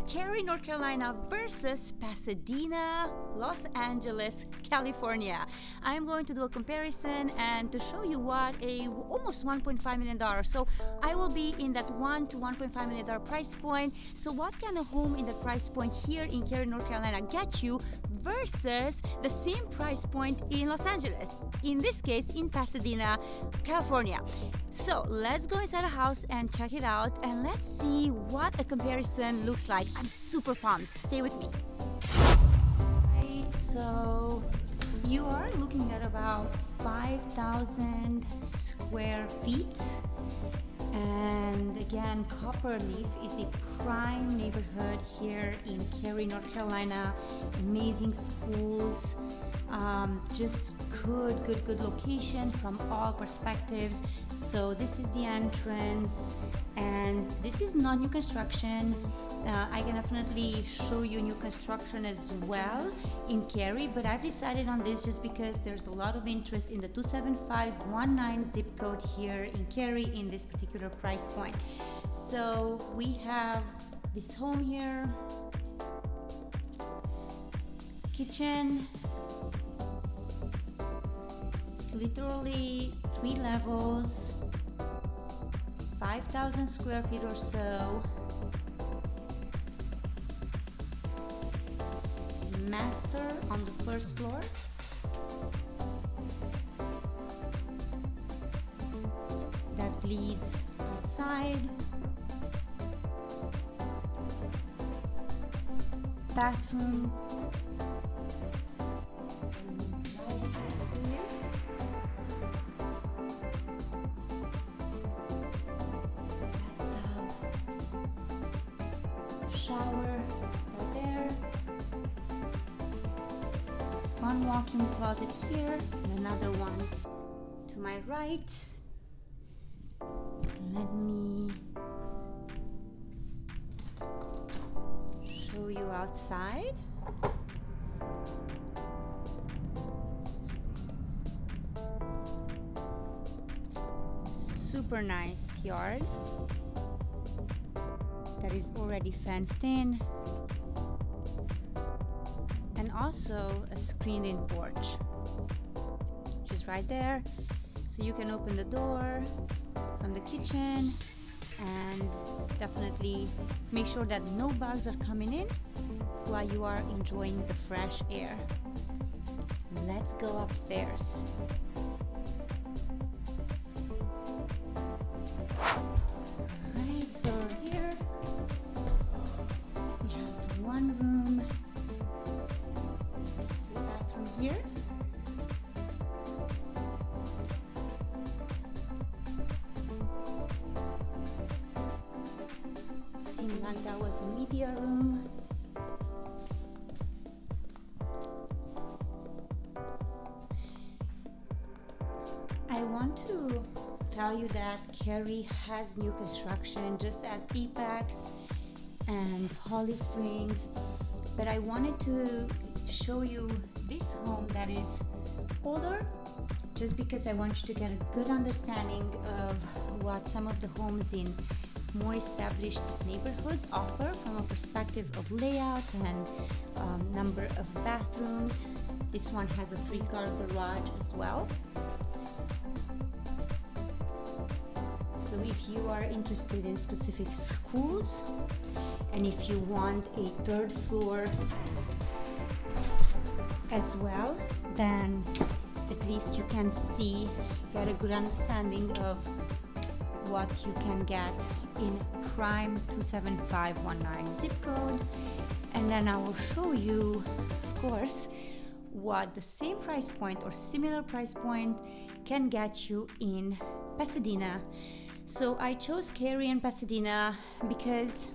Cary, North Carolina versus Pasadena, Los Angeles, California. I'm going to do a comparison and to show you what almost $1.5 million. So I will be in that $1 to $1.5 million price point. So what can a home in that price point here in Cary, North Carolina get you versus the same price point in Los Angeles? In this case, in Pasadena, California. So let's go inside a house and check it out and let's see what a comparison looks like. I'm super pumped. Stay with me. Okay, so you are looking at about 5,000 square feet. And again, Copperleaf is a prime neighborhood here in Cary, North Carolina. Amazing schools, just good location from all perspectives. So this is the entrance, and this is not new construction. I can definitely show you new construction as well in Cary, but I've decided on this just because there's a lot of interest in the 27519 zip code here in Cary in this particular price point. So we have this home here, kitchen. It's literally 3 levels, 5,000 square feet or so. Master on the first floor. That leads outside. Bathroom. Shower right there. One walk-in closet here and another one to my right. Let me show you outside. Super nice yard that is already fenced in, and also a screened-in porch, which is right there. So you can open the door from the kitchen and definitely make sure that no bugs are coming in while you are enjoying the fresh air. Let's go upstairs. Alright, so here we have one room, bathroom here. Seemed like that was a media room. I want to tell you that Cary has new construction just as Apex and Holly Springs, but I wanted to show you this home that is older just because I want you to get a good understanding of what some of the homes in more established neighborhoods offer from a perspective of layout and number of bathrooms. This one has a 3-car garage as well. So if you are interested in specific schools and if you want a 3rd floor as well, then at least you can see, get a good understanding of what you can get in prime 27519 zip code. And then I will show you, of course, what the same price point or similar price point can get you in Pasadena. So I chose Cary and Pasadena because,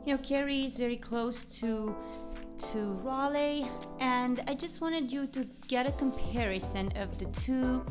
you know, Cary is very close to Raleigh, and I just wanted you to get a comparison of the two,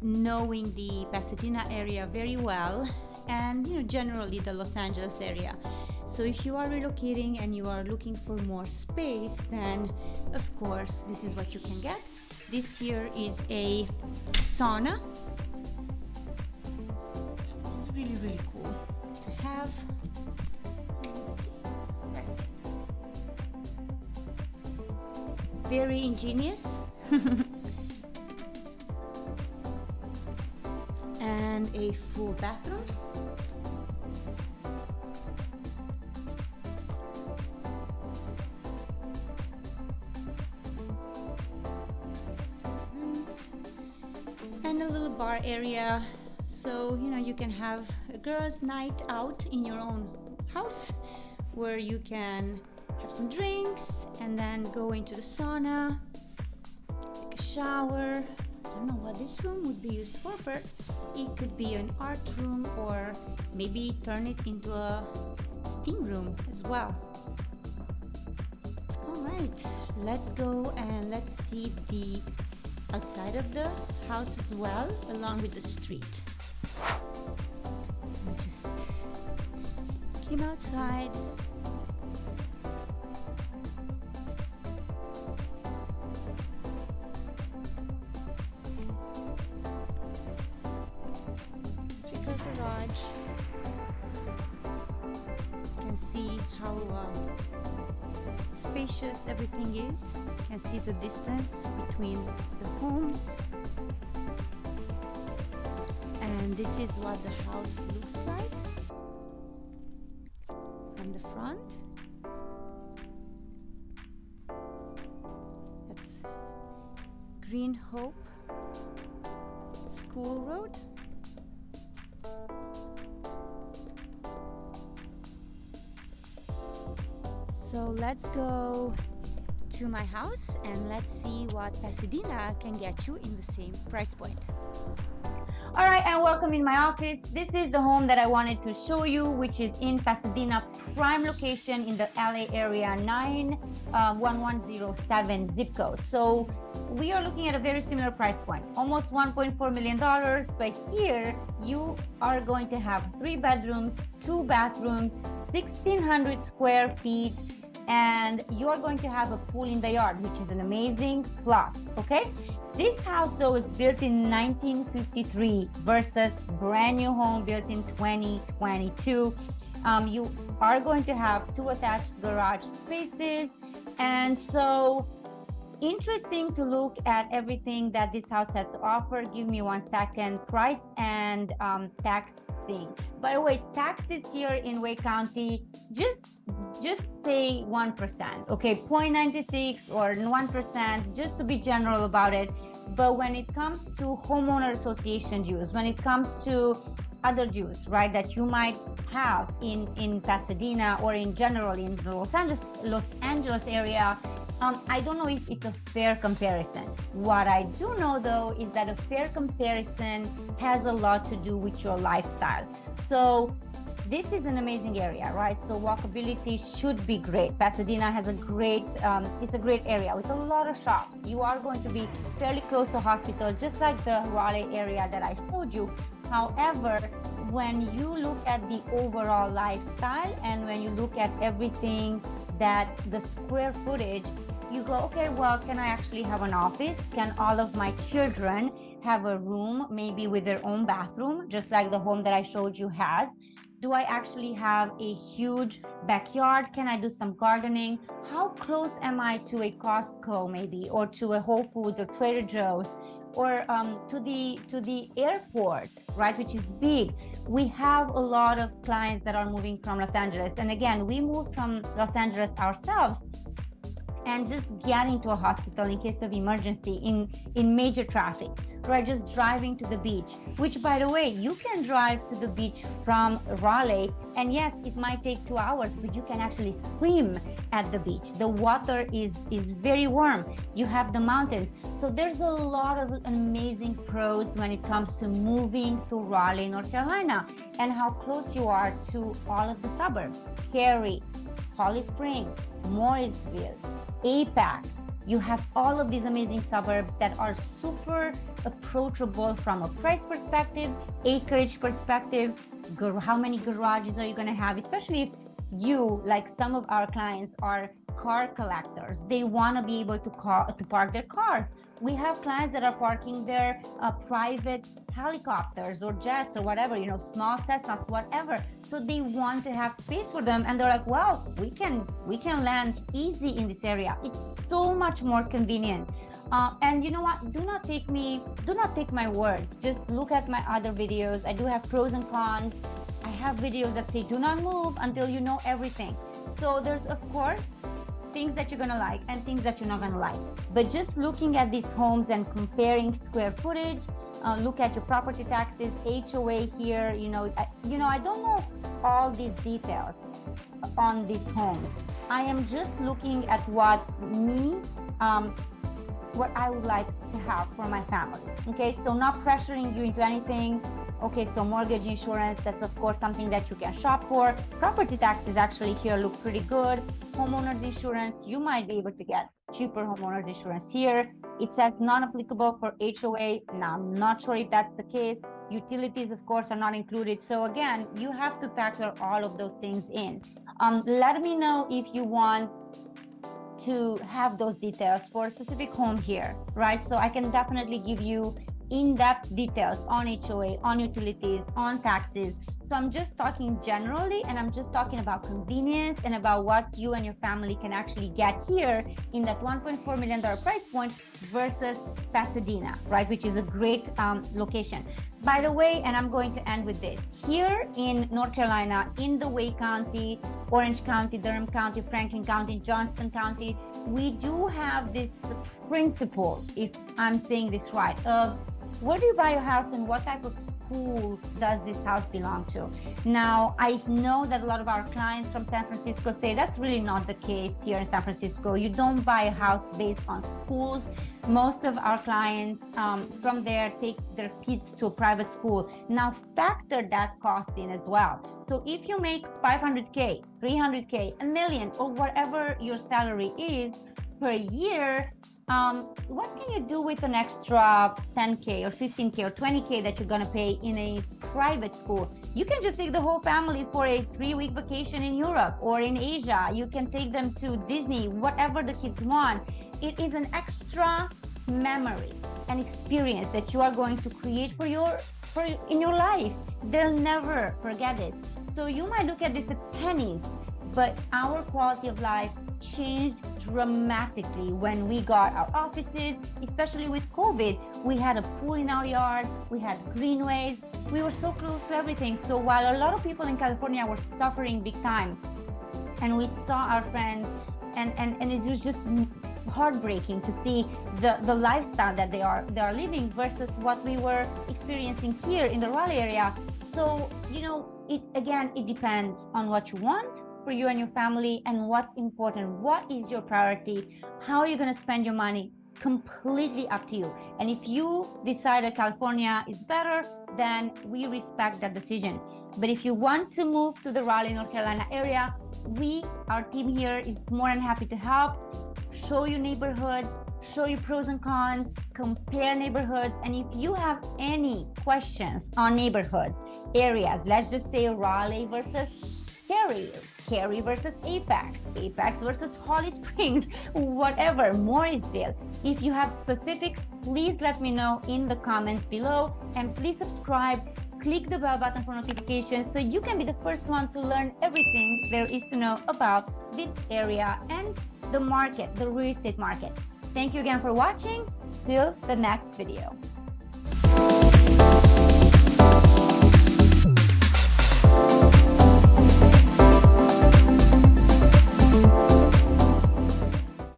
knowing the Pasadena area very well and, you know, generally the Los Angeles area. So if you are relocating and you are looking for more space, then of course this is what you can get. This here is a sauna, which is really cool to have. Very ingenious. And a full bathroom. And a little bar area, so you can have a girls' night out in your own house, where you can have some drinks and then go into the sauna, take a shower. I don't know what this room would be used for, but it could be an art room, or maybe turn it into a steam room as well. All right, let's go and let's see the outside of the house as well, along with the street. I just came outside. Three-car garage. You can see how spacious everything is. You can see the distance between the homes. And this is what the house looks like from the front. That's Green Hope School Road. So let's go to my house and let's see what Pasadena can get you in the same price point. All right, and welcome in my office. This is the home that I wanted to show you, which is in Pasadena, prime location in the LA area, 91107 zip code. So we are looking at a very similar price point, almost $1.4 million, but here you are going to have 3 bedrooms, 2 bathrooms, 1,600 square feet, and you're going to have a pool in the yard, which is an amazing plus, okay? This house though is built in 1953 versus brand new home built in 2022. You are going to have 2 attached garage spaces, and so interesting to look at everything that this house has to offer. Give me 1 second. Price and tax thing. By the way, taxes here in Wake County, just say 1%, okay, 0.96 or 1%, just to be general about it. But when it comes to homeowner association dues, when it comes to other dues, right, that you might have in Pasadena or in general in the Los Angeles area, I don't know if it's a fair comparison. What I do know though is that a fair comparison has a lot to do with your lifestyle. So this is an amazing area, right? So walkability should be great. Pasadena has a great, it's a great area with a lot of shops. You are going to be fairly close to hospital, just like the Raleigh area that I showed you. However, when you look at the overall lifestyle and when you look at everything that the square footage, you go, okay, well, can I actually have an office? Can all of my children have a room, maybe with their own bathroom, just like the home that I showed you has? Do I actually have a huge backyard? Can I do some gardening? How close am I to a Costco maybe, or to a Whole Foods or Trader Joe's, or to the airport, right, which is big? We have a lot of clients that are moving from Los Angeles. And again, we moved from Los Angeles ourselves, and just getting to a hospital in case of emergency in major traffic, right? Just driving to the beach, which by the way, you can drive to the beach from Raleigh, and yes, it might take 2 hours, but you can actually swim at the beach. The water is very warm. You have the mountains. So there's a lot of amazing pros when it comes to moving to Raleigh, North Carolina, and how close you are to all of the suburbs. Cary, Holly Springs, Morrisville, Apex. You have all of these amazing suburbs that are super approachable from a price perspective, acreage perspective, how many garages are you going to have, especially if you, like some of our clients, are car collectors. They want to be able to park their cars. We have clients that are parking their private helicopters or jets or whatever, you know, small Cessnas, whatever. So they want to have space for them, and they're like, well, we can land easy in this area. It's so much more convenient. And you know what? Do not take my words. Just look at my other videos. I do have pros and cons. I have videos that say do not move until you know everything. So there's, of course, things that you're gonna like and things that you're not gonna like. But just looking at these homes and comparing square footage, look at your property taxes, HOA here. You know, I don't know all these details on these homes. I am just looking at what I would like to have for my family. Okay, so not pressuring you into anything. Okay, so mortgage insurance, that's of course something that you can shop for. Property taxes actually here look pretty good. Homeowners insurance, you might be able to get cheaper homeowners insurance here. It says non-applicable for HOA. Now, I'm not sure if that's the case. Utilities, of course, are not included. So again, you have to factor all of those things in. Let me know if you want to have those details for a specific home here, right? So I can definitely give you in-depth details on HOA, on utilities, on taxes. So I'm just talking generally, and I'm just talking about convenience and about what you and your family can actually get here in that $1.4 million price point versus Pasadena, right? Which is a great location. By the way, and I'm going to end with this, here in North Carolina, in the Wake County, Orange County, Durham County, Franklin County, Johnston County, we do have this principle, if I'm saying this right, of where do you buy a house and what type of school does this house belong to? Now, I know that a lot of our clients from San Francisco say that's really not the case here in San Francisco. You don't buy a house based on schools. Most of our clients from there take their kids to a private school. Now, factor that cost in as well. So if you make $500K, $300K, $1 million, or whatever your salary is per year, what can you do with an extra 10K or 15K or 20K that you're gonna pay in a private school? You can just take the whole family for a 3-week vacation in Europe or in Asia. You can take them to Disney, whatever the kids want. It is an extra memory and experience that you are going to create in your life. They'll never forget it. So you might look at this as pennies, but our quality of life changed dramatically when we got our offices, especially with COVID. We had a pool in our yard, we had greenways, we were so close to everything. So while a lot of people in California were suffering big time, and we saw our friends, and it was just heartbreaking to see the lifestyle that they are living versus what we were experiencing here in the Raleigh area. So, you know, it depends on what you want for you and your family and what's important. What is your priority? How are you going to spend your money? Completely up to you. And if you decide that California is better, then we respect that decision. But if you want to move to the Raleigh, North Carolina area, our team here is more than happy to help, show you neighborhoods, show you pros and cons, compare neighborhoods. And if you have any questions on neighborhoods, areas, let's just say Raleigh versus Cary versus Apex versus Holly Springs, whatever, Morrisville. If you have specifics, please let me know in the comments below, and please subscribe, click the bell button for notifications so you can be the first one to learn everything there is to know about this area and the market, the real estate market. Thank you again for watching. Till the next video.